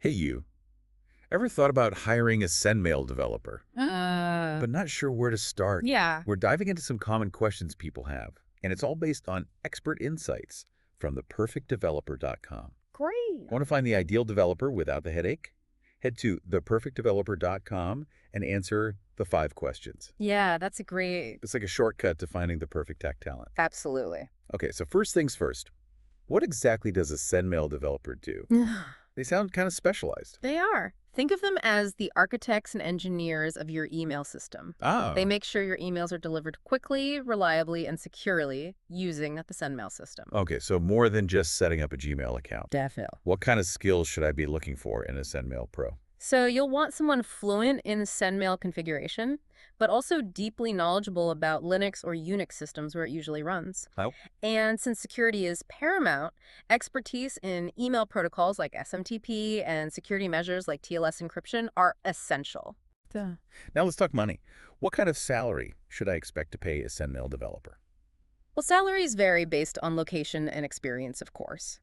Hey, you. Ever thought about hiring a Sendmail developer, Uh, but not sure where to start? yeah. We're diving into some common questions people have, and it's all based on expert insights from theperfectdeveloper.com. Great. Want to find the ideal developer without the headache? Head to theperfectdeveloper.com and answer the 5 questions. Yeah, that's a great. It's like a shortcut to finding the perfect tech talent. Absolutely. Okay, so first things first. What exactly does a Sendmail developer do? They sound kind of specialized. They are. Think of them as the architects and engineers of your email system. They Oh, make sure your emails are delivered quickly, reliably, and securely using the Sendmail system. okay, so more than just setting up a Gmail account. Definitely. What kind of skills should I be looking for in a Sendmail Pro? So you'll want someone fluent in Sendmail configuration, but also deeply knowledgeable about Linux or Unix systems where it usually runs. Oh, And since security is paramount, expertise in email protocols like SMTP and security measures like TLS encryption are essential. Duh. now let's talk money. What kind of salary should I expect to pay a Sendmail developer? Well, salaries vary based on location and experience, of course.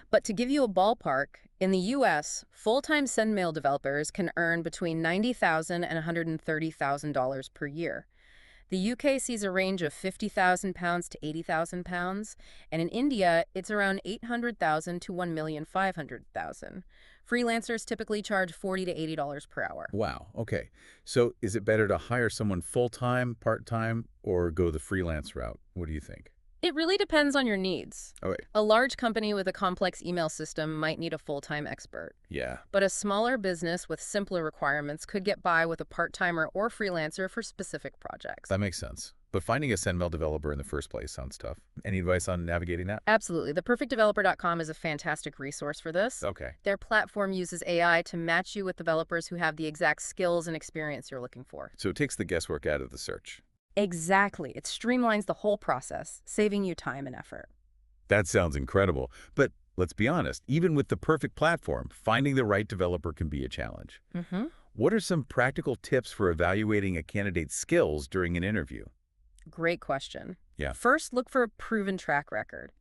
But to give you a ballpark, in the US, full-time SendMail developers can earn between $90,000 and $130,000 per year. The UK sees a range of £50,000 to £80,000, and in India, it's around $800,000 to $1,500,000. Freelancers typically charge $40 to $80 per hour. Wow, okay. So is it better to hire someone full-time, part-time, or go the freelance route? What do you think? It really depends on your needs. Okay, A large company with a complex email system might need a full-time expert, yeah, but a smaller business with simpler requirements could get by with a part-timer or freelancer for specific projects. that makes sense. But finding a Sendmail developer in the first place sounds tough. Any advice on navigating that? Absolutely. ThePerfectDeveloper.com is a fantastic resource for this. Okay. Their platform uses AI to match you with developers who have the exact skills and experience you're looking for. So it takes the guesswork out of the search. Exactly. It streamlines the whole process, saving you time and effort. That sounds incredible. But let's be honest, even with the perfect platform, finding the right developer can be a challenge. Mm-hmm. What are some practical tips for evaluating a candidate's skills during an interview? Great question. Yeah. First, look for a proven track record.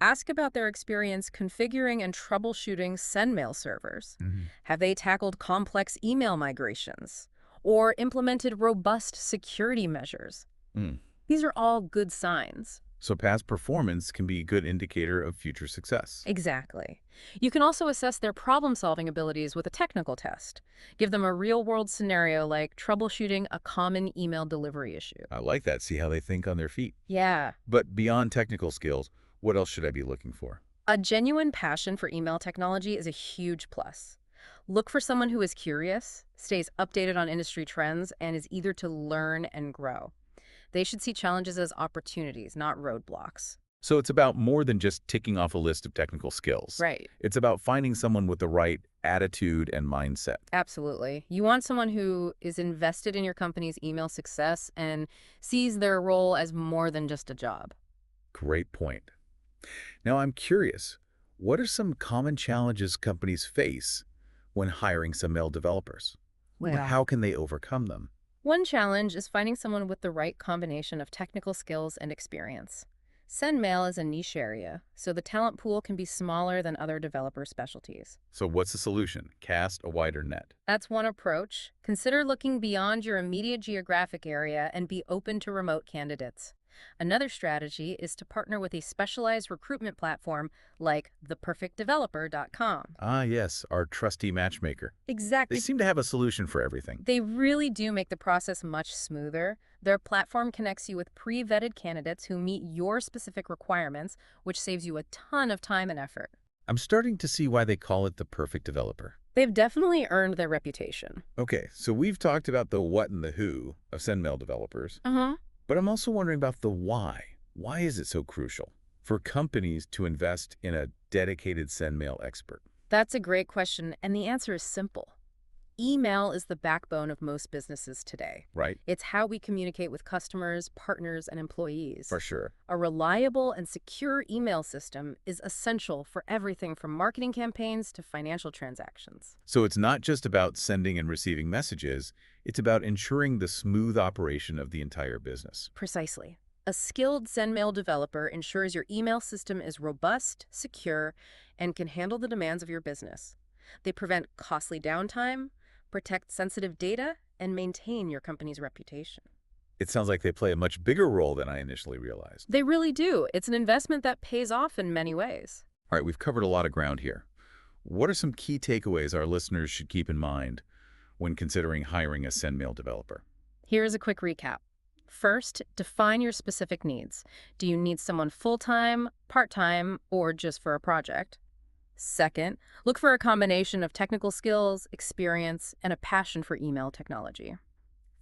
Ask about their experience configuring and troubleshooting SendMail servers. Mhm. Have they tackled complex email migrations or implemented robust security measures? Mm. These are all good signs. So past performance can be a good indicator of future success. Exactly. You can also assess their problem-solving abilities with a technical test. Give them a real-world scenario like troubleshooting a common email delivery issue. I like that. See how they think on their feet. Yeah. But beyond technical skills, what else should I be looking for? A genuine passion for email technology is a huge plus. Look for someone who is curious, stays updated on industry trends, and is eager to learn and grow. They should see challenges as opportunities, not roadblocks. So it's about more than just ticking off a list of technical skills. Right. It's about finding someone with the right attitude and mindset. Absolutely. You want someone who is invested in your company's email success and sees their role as more than just a job. Great point. Now I'm curious, what are some common challenges companies face when hiring some male developers? Well, How can they overcome them? one challenge is finding someone with the right combination of technical skills and experience. Sendmail is a niche area, so the talent pool can be smaller than other developer specialties. So what's the solution? Cast a wider net. That's one approach. Consider looking beyond your immediate geographic area and be open to remote candidates. Another strategy is to partner with a specialized recruitment platform like theperfectdeveloper.com. Ah, yes, our trusty matchmaker. They Exactly. seem to have a solution for everything. They really do make the process much smoother. Their platform connects you with pre-vetted candidates who meet your specific requirements, which saves you a ton of time and effort. I'm starting to see why they call it the perfect developer. They've definitely earned their reputation. Okay, so we've talked about the what and the who of Sendmail developers, Uh-huh. but I'm also wondering about the why. Why is it so crucial for companies to invest in a dedicated Sendmail expert, That's a great question, and the answer is simple. Email is the backbone of most businesses today. right? It's how we communicate with customers, partners, and employees. For sure. A reliable and secure email system is essential for everything from marketing campaigns to financial transactions. So it's not just about sending and receiving messages, it's about ensuring the smooth operation of the entire business. Precisely. A skilled Sendmail developer ensures your email system is robust, secure, and can handle the demands of your business. They prevent costly downtime, protect sensitive data, and maintain your company's reputation. It sounds like they play a much bigger role than I initially realized. They really do. It's an investment that pays off in many ways. All right, we've covered a lot of ground here. What are some key takeaways our listeners should keep in mind when considering hiring a Sendmail developer? Here's a quick recap. First, define your specific needs. Do you need someone full-time, part-time, or just for a project? Second, look for a combination of technical skills, experience, and a passion for email technology.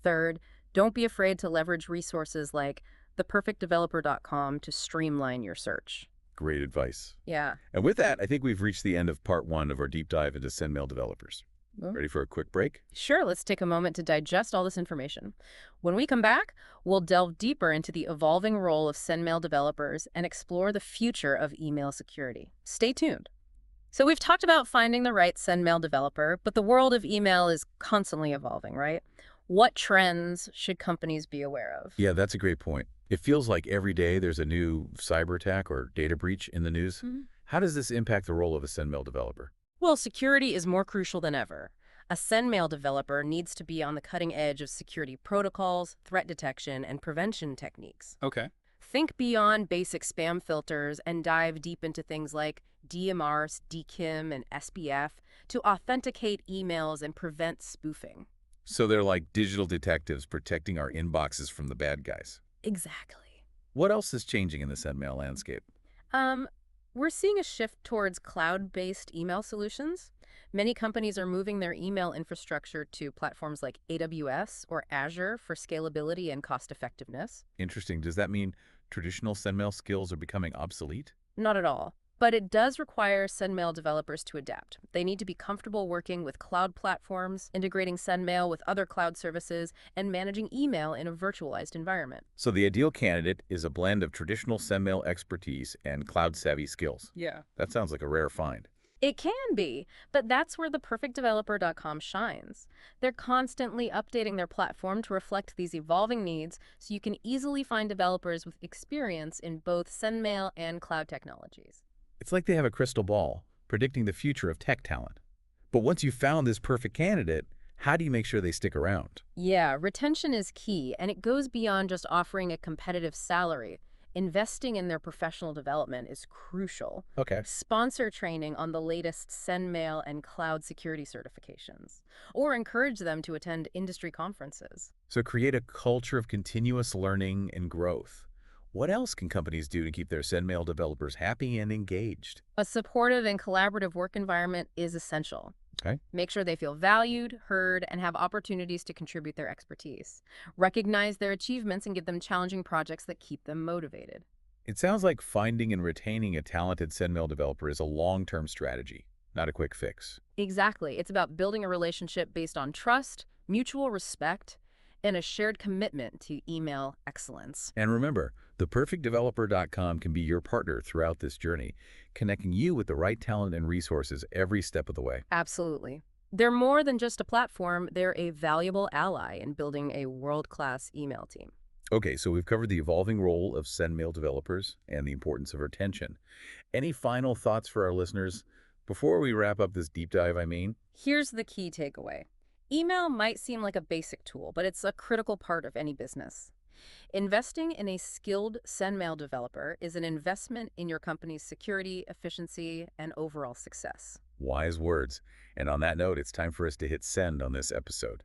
Third, don't be afraid to leverage resources like theperfectdeveloper.com to streamline your search. Great advice. Yeah. And with that, I think we've reached the end of part 1 of our deep dive into Sendmail developers. Well, Ready for a quick break? sure, let's take a moment to digest all this information. When we come back, we'll delve deeper into the evolving role of Sendmail developers and explore the future of email security. Stay tuned. So we've talked about finding the right Sendmail developer, but the world of email is constantly evolving, right? What trends should companies be aware of? Yeah, that's a great point. It feels like every day there's a new cyber attack or data breach in the news. Mhm. How does this impact the role of a Sendmail developer? Well, security is more crucial than ever. A Sendmail developer needs to be on the cutting edge of security protocols, threat detection, and prevention techniques. Okay. Think beyond basic spam filters and dive deep into things like DMRs, DKIM, and SPF to authenticate emails and prevent spoofing. So they're like digital detectives protecting our inboxes from the bad guys. Exactly. What else is changing in the Sendmail landscape? Um, we're seeing a shift towards cloud-based email solutions. Many companies are moving their email infrastructure to platforms like AWS or Azure for scalability and cost-effectiveness. Interesting. Does that mean traditional Sendmail skills are becoming obsolete? Not at all. But it does require Sendmail developers to adapt. They need to be comfortable working with cloud platforms, integrating Sendmail with other cloud services, and managing email in a virtualized environment. So the ideal candidate is a blend of traditional Sendmail expertise and cloud-savvy skills. Yeah. That sounds like a rare find. It can be, but that's where theperfectdeveloper.com shines. They're constantly updating their platform to reflect these evolving needs, so you can easily find developers with experience in both Sendmail and cloud technologies. It's like they have a crystal ball, predicting the future of tech talent. But once you've found this perfect candidate, how do you make sure they stick around? Yeah, retention is key, and it goes beyond just offering a competitive salary. Investing in their professional development is crucial. Okay. Sponsor training on the latest Sendmail and cloud security certifications, or encourage them to attend industry conferences. So create a culture of continuous learning and growth. What else can companies do to keep their Sendmail developers happy and engaged? A supportive and collaborative work environment is essential. Okay. Make sure they feel valued, heard, and have opportunities to contribute their expertise. Recognize their achievements and give them challenging projects that keep them motivated. It sounds like finding and retaining a talented Sendmail developer is a long-term strategy, not a quick fix. Exactly. It's about building a relationship based on trust, mutual respect, and a shared commitment to email excellence. And remember, theperfectdeveloper.com can be your partner throughout this journey, connecting you with the right talent and resources every step of the way. Absolutely. They're more than just a platform, they're a valuable ally in building a world-class email team. Okay, so we've covered the evolving role of Sendmail developers and the importance of retention. Any final thoughts for our listeners before we wrap up this deep dive, Here's the key takeaway. Email might seem like a basic tool, but it's a critical part of any business. Investing in a skilled Sendmail developer is an investment in your company's security, efficiency, and overall success. Wise words. And on that note, it's time for us to hit send on this episode.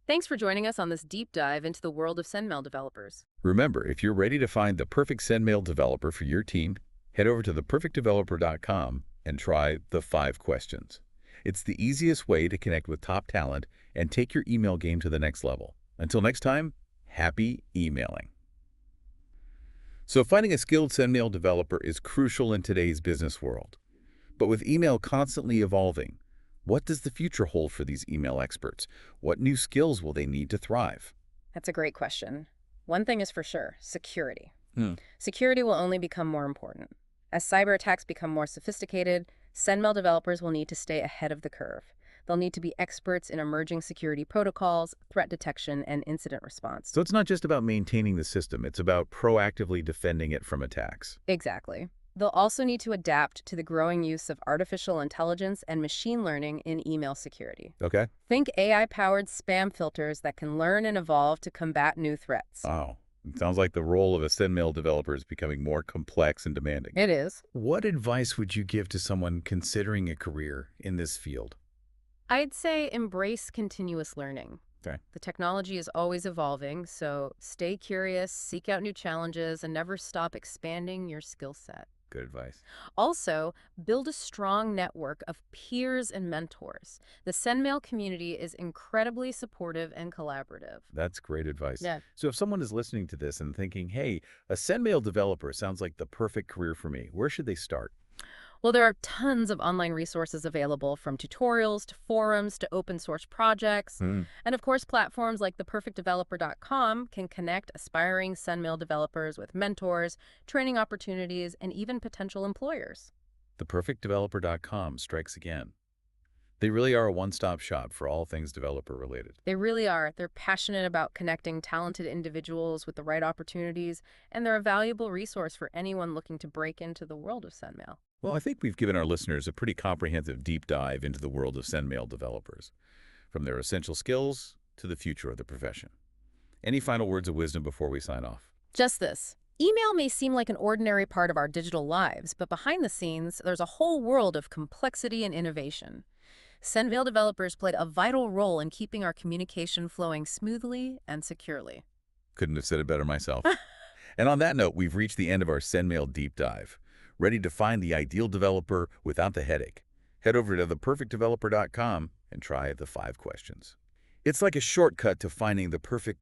Thanks for joining us on this deep dive into the world of Sendmail developers. Remember, if you're ready to find the perfect Sendmail developer for your team, head over to theperfectdeveloper.com and try the 5 questions. It's the easiest way to connect with top talent and take your email game to the next level. Until next time, happy emailing. So finding a skilled Sendmail developer is crucial in today's business world. But with email constantly evolving, what does the future hold for these email experts? What new skills will they need to thrive? That's a great question. One thing is for sure, security. Hmm. Security will only become more important. As cyber attacks become more sophisticated, Sendmail developers will need to stay ahead of the curve. They'll need to be experts in emerging security protocols, threat detection, and incident response. So it's not just about maintaining the system, it's about proactively defending it from attacks. Exactly. They'll also need to adapt to the growing use of artificial intelligence and machine learning in email security. Okay. Think AI-powered spam filters that can learn and evolve to combat new threats. Wow. It sounds like the role of a Sendmail developer is becoming more complex and demanding. It is. What advice would you give to someone considering a career in this field? I'd say embrace continuous learning. Okay. The technology is always evolving, so stay curious, seek out new challenges, and never stop expanding your skill set. Good advice. Also, build a strong network of peers and mentors. The Sendmail community is incredibly supportive and collaborative. That's great advice. Yeah. So if someone is listening to this and thinking, hey, a Sendmail developer sounds like the perfect career for me, where should they start? Well, there are tons of online resources available, from tutorials to forums to open source projects. Hmm. And of course, platforms like theperfectdeveloper.com can connect aspiring Sendmail developers with mentors, training opportunities, and even potential employers. Theperfectdeveloper.com strikes again. They really are a one-stop shop for all things developer related. They really are. They're passionate about connecting talented individuals with the right opportunities, and they're a valuable resource for anyone looking to break into the world of Sendmail. Well, I think we've given our listeners a pretty comprehensive deep dive into the world of Sendmail developers, from their essential skills to the future of the profession. Any final words of wisdom before we sign off? Just this. Email may seem like an ordinary part of our digital lives, but behind the scenes, there's a whole world of complexity and innovation. Sendmail developers played a vital role in keeping our communication flowing smoothly and securely. Couldn't have said it better myself. And on that note, we've reached the end of our Sendmail deep dive. Ready to find the ideal developer without the headache? Head over to theperfectdeveloper.com and try the 5 questions. It's like a shortcut to finding the perfect